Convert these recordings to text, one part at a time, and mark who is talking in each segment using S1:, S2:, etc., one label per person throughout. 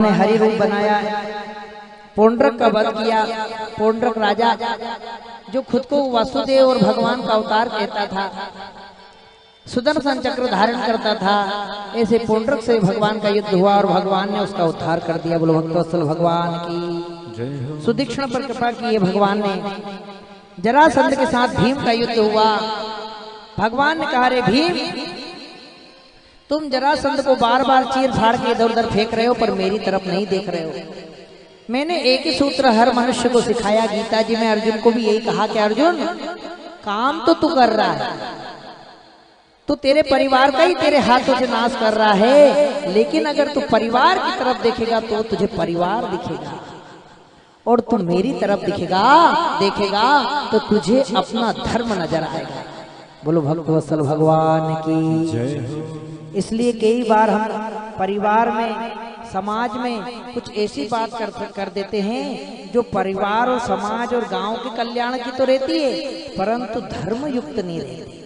S1: ने हरि रूप बनाया, पौंड्रक का वध किया। पौंड्रक राजा जो खुद को वासुदेव और भगवान का अवतार कहता था, सुदर्शन चक्र धारण करता था, ऐसे पौंड्रक से भगवान का युद्ध हुआ और भगवान ने उसका उद्धार कर दिया। बोलो भक्तवत्सल भगवान की। सुदीक्षण पर कृपा की है भगवान ने। जरासंध के साथ भीम का युद्ध हुआ। भगवान ने कहा, रे भीम, तुम जरासंध को बार बार चीर फाड़ के इधर उधर फेंक रहे हो, पर मेरी तरफ नहीं देख रहे हो। मैंने एक ही सूत्र हर मनुष्य को सिखाया। गीता जी में अर्जुन को भी यही कहा कि अर्जुन, काम तो तू कर रहा है, तो तेरे परिवार का ही तेरे हाथों से नाश कर रहा है, लेकिन अगर तू परिवार की तरफ देखेगा तो तुझे परिवार दिखेगा, और तू मेरी तरफ देखेगा तो तुझे अपना धर्म नजर आएगा। बोलो भक्तवत्सल भगवान की जय। इसलिए कई बार हम परिवार में, समाज में कुछ ऐसी बात कर देते हैं जो परिवार और समाज और गांव के कल्याण की तो रहती है, परंतु धर्म युक्त नहीं रहती।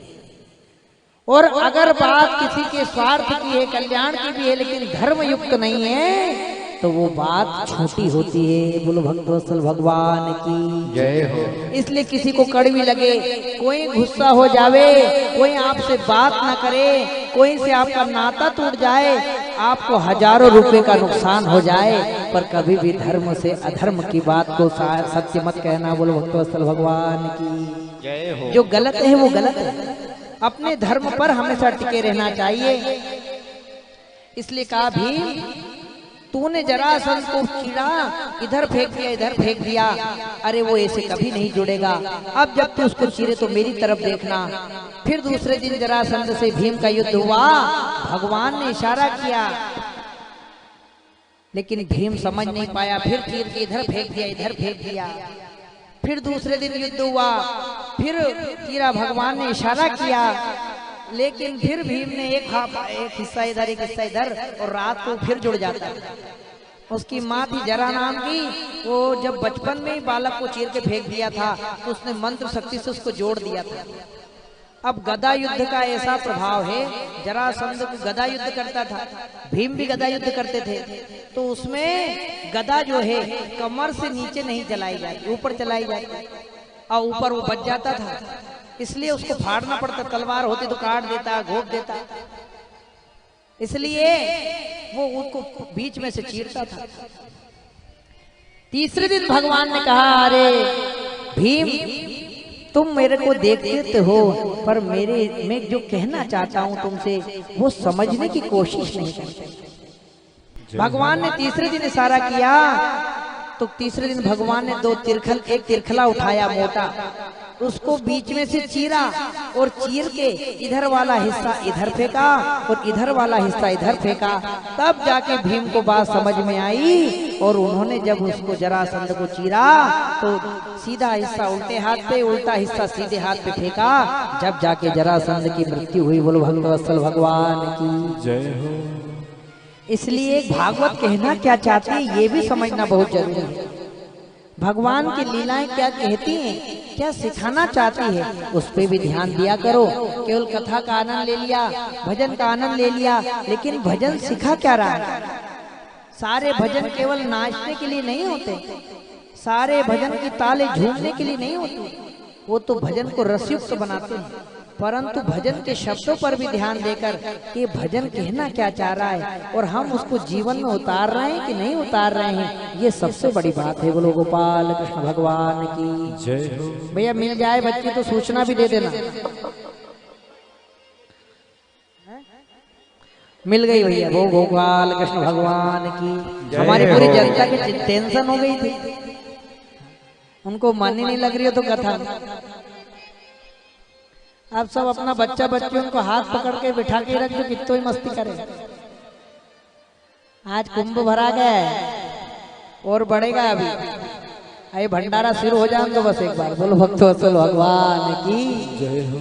S1: और अगर बात किसी के स्वार्थ की है, कल्याण की भी है, लेकिन धर्म युक्त नहीं है, तो वो बात छोटी होती है। बोलो भक्तवत्सल भगवान की जय हो। इसलिए किसी को कड़वी लगे, कोई गुस्सा हो जावे, कोई आपसे बात ना करे, कोई से आपका नाता टूट जाए, आपको हजारों रुपए का नुकसान हो जाए, पर कभी भी धर्म से अधर्म की बात को सत्य मत कहना। बोलो भक्तवत्सल भगवान की जय हो। जो गलत है वो गलत है, अपने धर्म पर हमेशा टिके रहना चाहिए। इसलिए कहा, भीम, तूने जरासंध को चीरा, इधर फेंक दिया, इधर फेंक दिया, अरे वो ऐसे कभी नहीं जुड़ेगा। अब जब तू उसको चीरे तो मेरी तरफ देखना। फिर दूसरे दिन जरासंध से भीम का युद्ध हुआ। भगवान ने इशारा किया, लेकिन भीम समझ नहीं पाया। फिर चीर के इधर फेंक दिया, इधर फेंक दिया। फिर दूसरे दिन युद्ध हुआ, फिर चीरा, भगवान ने इशारा किया, लेकिन फिर भीम ने एक हिस्सा इधर एक हिस्सा इधर, और रात को फिर जुड़ जाता। उसकी माँ थी जरा नाम की, वो जब बचपन में ही बालक को चीर के फेंक दिया था, तो उसने मंत्र शक्ति से उसको जोड़ दिया था। अब गदा युद्ध का ऐसा प्रभाव है, जरासंध गदा युद्ध करता था, भीम भी गदा युद्ध करते थे, तो उसमें गदा जो है कमर से नीचे नहीं चलाई जाती, ऊपर चलाई जाती, और ऊपर वो बच जाता था, इसलिए उसको फाड़ना पड़ता। तलवार होती तो काट देता, घोंप देता, इसलिए वो उसको बीच में से चीरता था। तीसरे दिन भगवान ने कहा, अरे भीम, तुम मेरे को देखते हो, पर मैं जो कहना चाहता हूं तुमसे, वो समझने की कोशिश नहीं करते। भगवान ने तीसरे दिन इशारा किया, तो तीसरे दिन भगवान ने एक तिरखला उठाया मोटा, उसको बीच में से चीरा, और चीर के इधर वाला हिस्सा इधर फेंका और इधर वाला हिस्सा इधर फेंका। तब जाके भीम को बात समझ में आई, और उन्होंने जब उसको जरासंध को चीरा तो सीधा हिस्सा उल्टे हाथ पे, उल्टा हिस्सा सीधे हाथ पे फेंका, जब जाके जरासंध की मृत्यु हुई। बोलो भक्तवत्सल भगवान की जय हो। इसलिए भागवत कहना क्या चाहते हैं ये भी समझना बहुत जरूरी है। भगवान की लीलाएं क्या कहती हैं, क्या सिखाना चाहती है, उस पे भी ध्यान दिया करो। केवल कथा का आनंद ले लिया, भजन का आनंद ले लिया, लेकिन भजन सिखा क्या रहा है? सारे भजन केवल नाचने के लिए नहीं होते, सारे भजन की ताले झूमने के लिए नहीं होती, वो तो भजन को रसयुक्त बनाते हैं। परंतु भजन के शब्दों पर भी ध्यान देकर कि भजन कहना क्या चाह रहा है, और हम उसको जीवन में उतार रहे हैं कि नहीं उतार रहे हैं, ये सबसे बड़ी बात है। बोलो गोपाल कृष्ण भगवान की जय हो। भैया मिल जाए बच्ची तो सूचना भी दे देना। मिल गई भैया, वो गोपाल कृष्ण भगवान की। हमारी पूरी जनता की टेंशन हो गई थी, उनको मन ही नहीं लग रही हो तो कथा। आप सब अपना बच्चा बच्ची उनको हाथ पकड़ के बिठा के रख दो, कितनी मस्ती करे। आज कुंभ भरा गया है और बढ़ेगा अभी। अरे भंडारा शुरू हो जाए तो बस एक बार बोलो भक्तवत्सल भगवान की जय हो।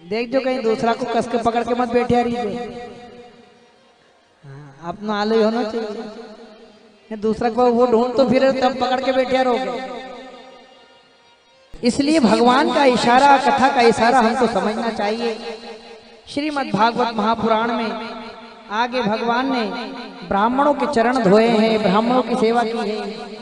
S1: देख जो कहीं दूसरा को कस के पकड़ के मत बैठे रहिए, अपना आलू होना चाहिए। दूसरा को वो ढूंढ तो फिर तब पकड़ के बैठे रहोगे। इसलिए भगवान का इशारा, कथा का इशारा हमको समझना चाहिए। श्रीमद् भागवत महापुराण में आगे भगवान ने ब्राह्मणों के चरण धोए हैं, ब्राह्मणों की सेवा की है।